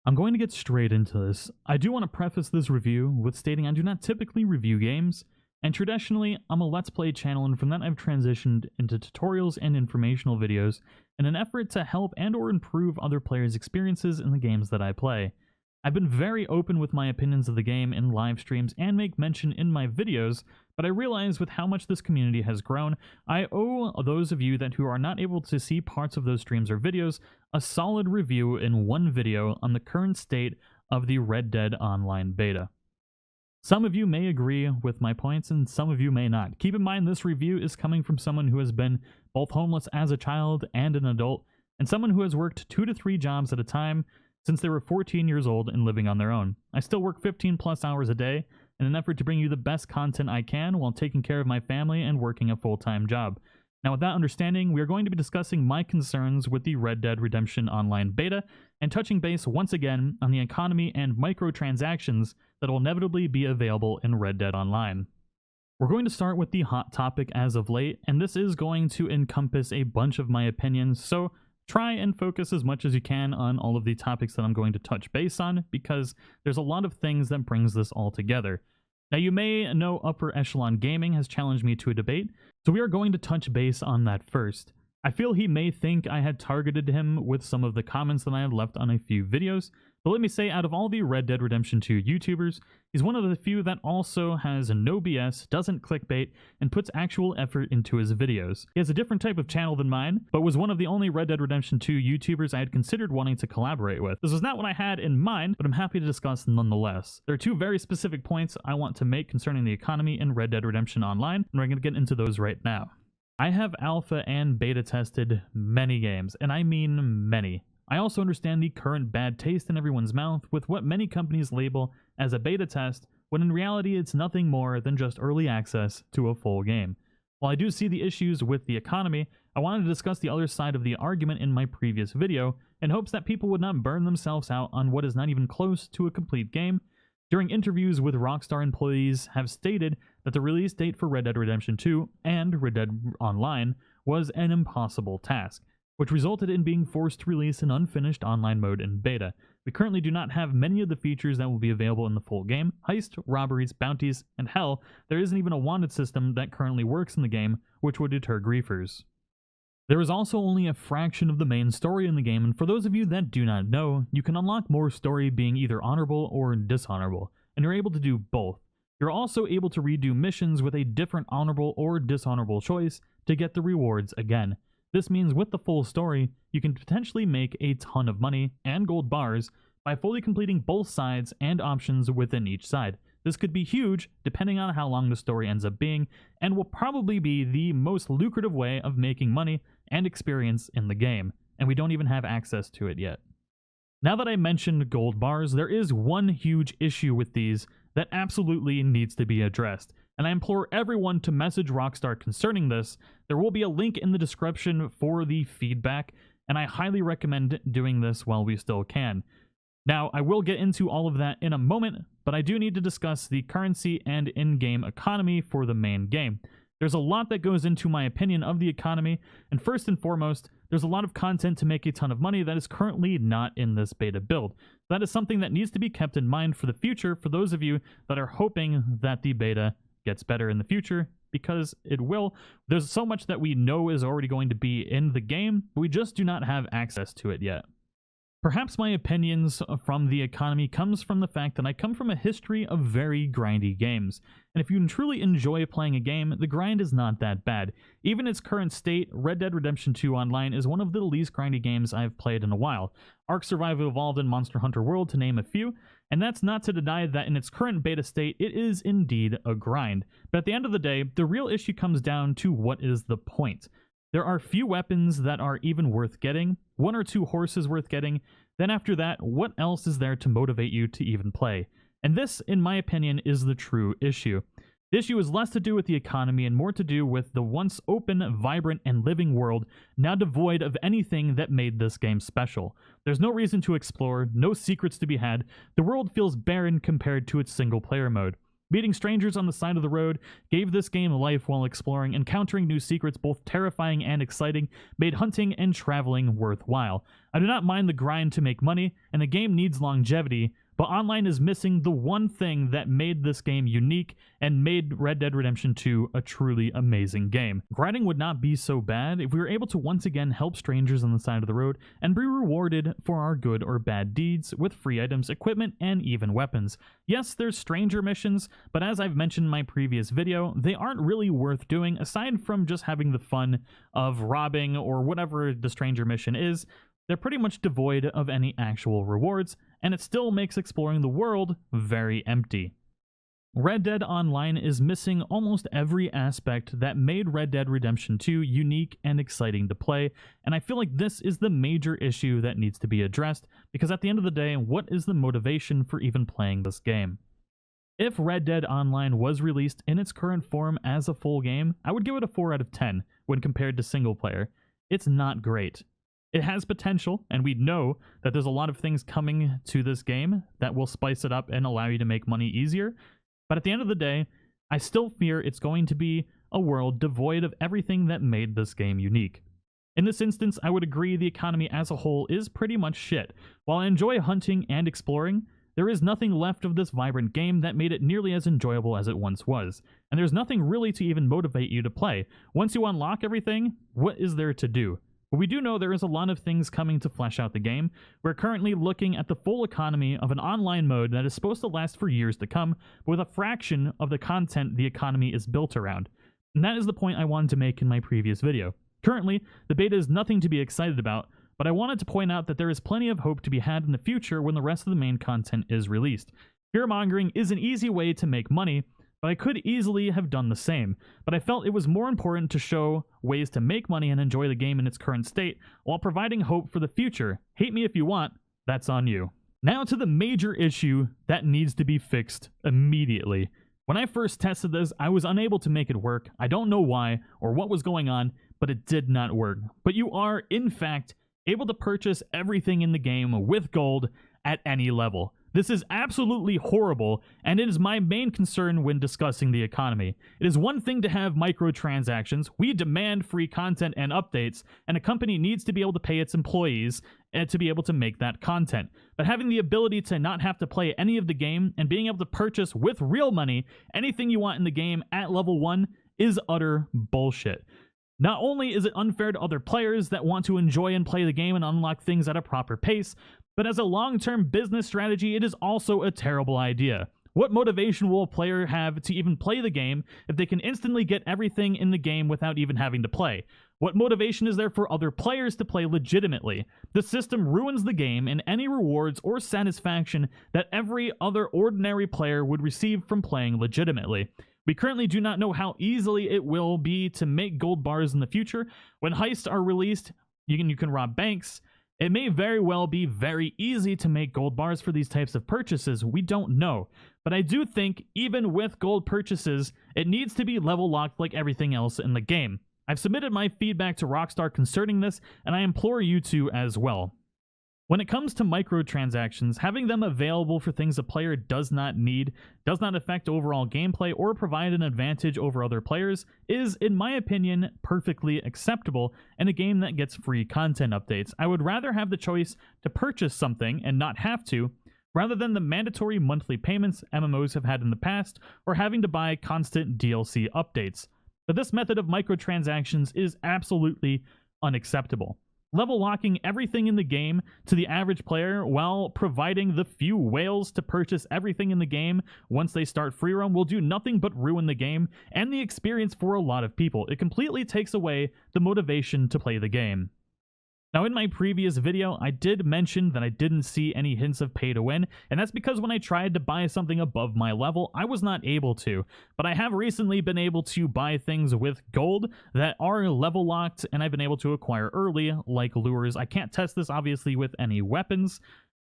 I'm going to get straight into this. I do want to preface this review with stating I do not typically review games, and traditionally, I'm a Let's Play channel, and from that I've transitioned into tutorials and informational videos in an effort to help and or improve other players' experiences in the games that I play. I've been very open with my opinions of the game in live streams and make mention in my videos, but I realize with how much this community has grown, I owe those of you who are not able to see parts of those streams or videos a solid review in one video on the current state of the Red Dead Online beta. Some of you may agree with my points and some of you may not. Keep in mind this review is coming from someone who has been both homeless as a child and an adult, and someone who has worked 2 to 3 jobs at a time since they were 14 years old and living on their own. I still work 15 plus hours a day in an effort to bring you the best content I can while taking care of my family and working a full-time job. Now with that understanding, we are going to be discussing my concerns with the Red Dead Redemption Online beta and touching base once again on the economy and microtransactions that will inevitably be available in Red Dead Online. We're going to start with the hot topic as of late, and this is going to encompass a bunch of my opinions, so try and focus as much as you can on all of the topics that I'm going to touch base on, because there's a lot of things that brings this all together. Now you may know Upper Echelon Gaming has challenged me to a debate, so we are going to touch base on that first. I feel he may think I had targeted him with some of the comments that I had left on a few videos, but let me say out of all the Red Dead Redemption 2 YouTubers, he's one of the few that also has no BS, doesn't clickbait, and puts actual effort into his videos. He has a different type of channel than mine, but was one of the only Red Dead Redemption 2 YouTubers I had considered wanting to collaborate with. This was not what I had in mind, but I'm happy to discuss nonetheless. There are 2 very specific points I want to make concerning the economy in Red Dead Redemption Online, and we're going to get into those right now. I have alpha and beta tested many games, and I mean many. I also understand the current bad taste in everyone's mouth with what many companies label as a beta test, when in reality it's nothing more than just early access to a full game. While I do see the issues with the economy, I wanted to discuss the other side of the argument in my previous video, in hopes that people would not burn themselves out on what is not even close to a complete game. During interviews with Rockstar employees have stated that the release date for Red Dead Redemption 2 and Red Dead Online was an impossible task, which resulted in being forced to release an unfinished online mode in beta. We currently do not have many of the features that will be available in the full game: heist, robberies, bounties, and hell, there isn't even a wanted system that currently works in the game, which would deter griefers. There is also only a fraction of the main story in the game, and for those of you that do not know, you can unlock more story being either honorable or dishonorable, and you're able to do both. You're also able to redo missions with a different honorable or dishonorable choice to get the rewards again. This means with the full story, you can potentially make a ton of money and gold bars by fully completing both sides and options within each side. This could be huge depending on how long the story ends up being, and will probably be the most lucrative way of making money and experience in the game, and we don't even have access to it yet. Now that I mentioned gold bars, there is one huge issue with these that absolutely needs to be addressed, and I implore everyone to message Rockstar concerning this. There will be a link in the description for the feedback, and I highly recommend doing this while we still can. Now, I will get into all of that in a moment, but I do need to discuss the currency and in-game economy for the main game. There's a lot that goes into my opinion of the economy, and first and foremost, there's a lot of content to make a ton of money that is currently not in this beta build. That is something that needs to be kept in mind for the future for those of you that are hoping that the beta gets better in the future, because it will. There's so much that we know is already going to be in the game, but we just do not have access to it yet. Perhaps my opinions from the economy comes from the fact that I come from a history of very grindy games, and if you truly enjoy playing a game, the grind is not that bad. Even its current state, Red Dead Redemption 2 Online is one of the least grindy games I've played in a while. Ark Survival Evolved and Monster Hunter World to name a few, and that's not to deny that in its current beta state, it is indeed a grind. But at the end of the day, the real issue comes down to what is the point. There are few weapons that are even worth getting, 1 or 2 horses worth getting, then after that, what else is there to motivate you to even play? And this, in my opinion, is the true issue. The issue is less to do with the economy and more to do with the once open, vibrant, and living world now devoid of anything that made this game special. There's no reason to explore, no secrets to be had, the world feels barren compared to its single-player mode. Meeting strangers on the side of the road gave this game life while exploring. Encountering new secrets, both terrifying and exciting, made hunting and traveling worthwhile. I do not mind the grind to make money, and the game needs longevity, but online is missing the one thing that made this game unique and made Red Dead Redemption 2 a truly amazing game. Grinding would not be so bad if we were able to once again help strangers on the side of the road and be rewarded for our good or bad deeds with free items, equipment, and even weapons. Yes, there's stranger missions, but as I've mentioned in my previous video, they aren't really worth doing aside from just having the fun of robbing or whatever the stranger mission is. They're pretty much devoid of any actual rewards, and it still makes exploring the world very empty. Red Dead Online is missing almost every aspect that made Red Dead Redemption 2 unique and exciting to play, and I feel like this is the major issue that needs to be addressed, because at the end of the day, what is the motivation for even playing this game? If Red Dead Online was released in its current form as a full game, I would give it a 4 out of 10 when compared to single player. It's not great. It has potential, and we know that there's a lot of things coming to this game that will spice it up and allow you to make money easier, but at the end of the day, I still fear it's going to be a world devoid of everything that made this game unique. In this instance, I would agree the economy as a whole is pretty much shit. While I enjoy hunting and exploring, there is nothing left of this vibrant game that made it nearly as enjoyable as it once was, and there's nothing really to even motivate you to play. Once you unlock everything, what is there to do? But we do know there is a lot of things coming to flesh out the game. We're currently looking at the full economy of an online mode that is supposed to last for years to come, but with a fraction of the content the economy is built around. And that is the point I wanted to make in my previous video. Currently, the beta is nothing to be excited about, but I wanted to point out that there is plenty of hope to be had in the future when the rest of the main content is released. Fear-mongering is an easy way to make money, but I could easily have done the same, but I felt it was more important to show ways to make money and enjoy the game in its current state, while providing hope for the future. Hate me if you want, that's on you. Now to the major issue that needs to be fixed immediately. When I first tested this, I was unable to make it work. I don't know why or what was going on, but it did not work. But you are, in fact, able to purchase everything in the game with gold at any level. This is absolutely horrible, and it is my main concern when discussing the economy. It is one thing to have microtransactions. We demand free content and updates, and a company needs to be able to pay its employees to be able to make that content. But having the ability to not have to play any of the game and being able to purchase with real money anything you want in the game at level 1 is utter bullshit. Not only is it unfair to other players that want to enjoy and play the game and unlock things at a proper pace, but as a long-term business strategy, it is also a terrible idea. What motivation will a player have to even play the game if they can instantly get everything in the game without even having to play? What motivation is there for other players to play legitimately? The system ruins the game and any rewards or satisfaction that every other ordinary player would receive from playing legitimately. We currently do not know how easily it will be to make gold bars in the future. When heists are released, you can rob banks. It may very well be very easy to make gold bars for these types of purchases. We don't know. But I do think, even with gold purchases, it needs to be level locked like everything else in the game. I've submitted my feedback to Rockstar concerning this, and I implore you to as well. When it comes to microtransactions, having them available for things a player does not need, does not affect overall gameplay, or provide an advantage over other players is, in my opinion, perfectly acceptable in a game that gets free content updates. I would rather have the choice to purchase something and not have to, rather than the mandatory monthly payments MMOs have had in the past, or having to buy constant DLC updates. But this method of microtransactions is absolutely unacceptable. Level locking everything in the game to the average player while providing the few whales to purchase everything in the game once they start free roam will do nothing but ruin the game and the experience for a lot of people. It completely takes away the motivation to play the game. Now, in my previous video, I did mention that I didn't see any hints of pay to win, and that's because when I tried to buy something above my level, I was not able to. But I have recently been able to buy things with gold that are level locked, and I've been able to acquire early, like lures. I can't test this, obviously, with any weapons,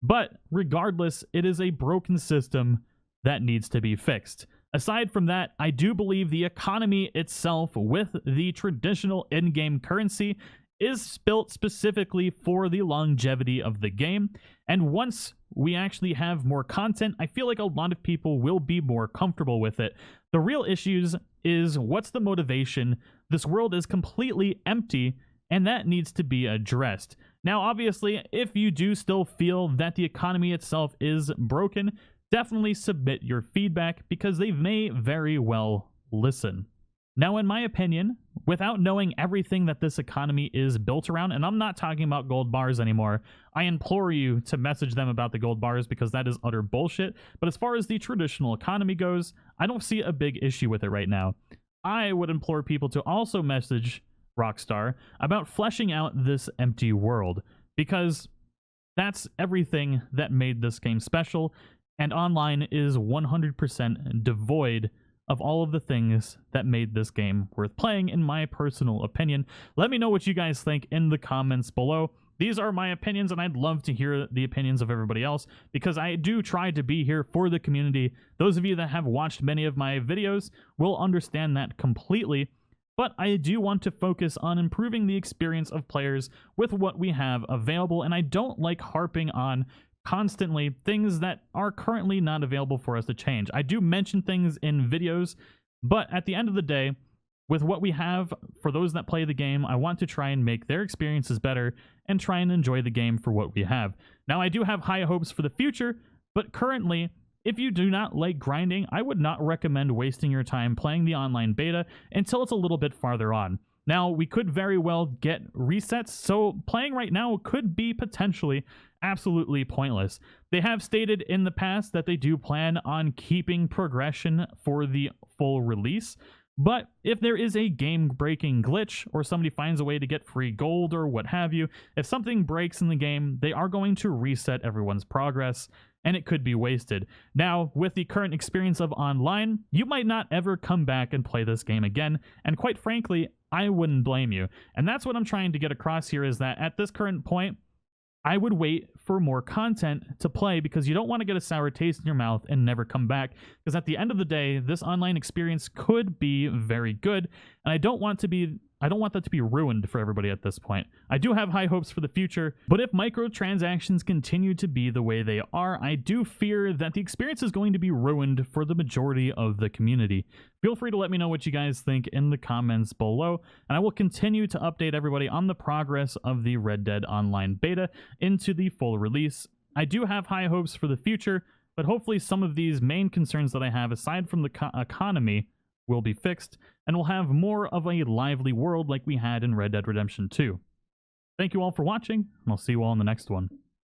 but regardless, it is a broken system that needs to be fixed. Aside from that, I do believe the economy itself with the traditional in-game currency is built specifically for the longevity of the game, and once we actually have more content, I feel like a lot of people will be more comfortable with it. The real issues is what's the motivation? This world is completely empty, and that needs to be addressed. Now, obviously, if you do still feel that the economy itself is broken, definitely submit your feedback because they may very well listen. Now, in my opinion, without knowing everything that this economy is built around, and I'm not talking about gold bars anymore, I implore you to message them about the gold bars because that is utter bullshit. But as far as the traditional economy goes, I don't see a big issue with it right now. I would implore people to also message Rockstar about fleshing out this empty world because that's everything that made this game special, and online is 100% devoid of all of the things that made this game worth playing, in my personal opinion. Let me know what you guys think in the comments below. These are my opinions, and I'd love to hear the opinions of everybody else, because I do try to be here for the community. Those of you that have watched many of my videos will understand that completely, but I do want to focus on improving the experience of players with what we have available, and I don't like harping on constantly things that are currently not available for us to change. I do mention things in videos, but at the end of the day, with what we have for those that play the game, I want to try and make their experiences better and try and enjoy the game for what we have. Now, I do have high hopes for the future, but currently, if you do not like grinding, I would not recommend wasting your time playing the online beta until it's a little bit farther on. Now, we could very well get resets, so playing right now could be potentially absolutely pointless. They have stated in the past that they do plan on keeping progression for the full release, but if there is a game-breaking glitch or somebody finds a way to get free gold or what have you, if something breaks in the game, they are going to reset everyone's progress, and it could be wasted. Now, with the current experience of online, you might not ever come back and play this game again, and quite frankly, I wouldn't blame you. And that's what I'm trying to get across here, is that at this current point, I would wait for more content to play, because you don't want to get a sour taste in your mouth and never come back, because at the end of the day, this online experience could be very good, and I don't want that to be ruined for everybody at this point. I do have high hopes for the future, but if microtransactions continue to be the way they are, I do fear that the experience is going to be ruined for the majority of the community. Feel free to let me know what you guys think in the comments below, and I will continue to update everybody on the progress of the Red Dead Online beta into the full release. I do have high hopes for the future, but hopefully some of these main concerns that I have, aside from the economy, will be fixed, and we'll have more of a lively world like we had in Red Dead Redemption 2. Thank you all for watching, and I'll see you all in the next one.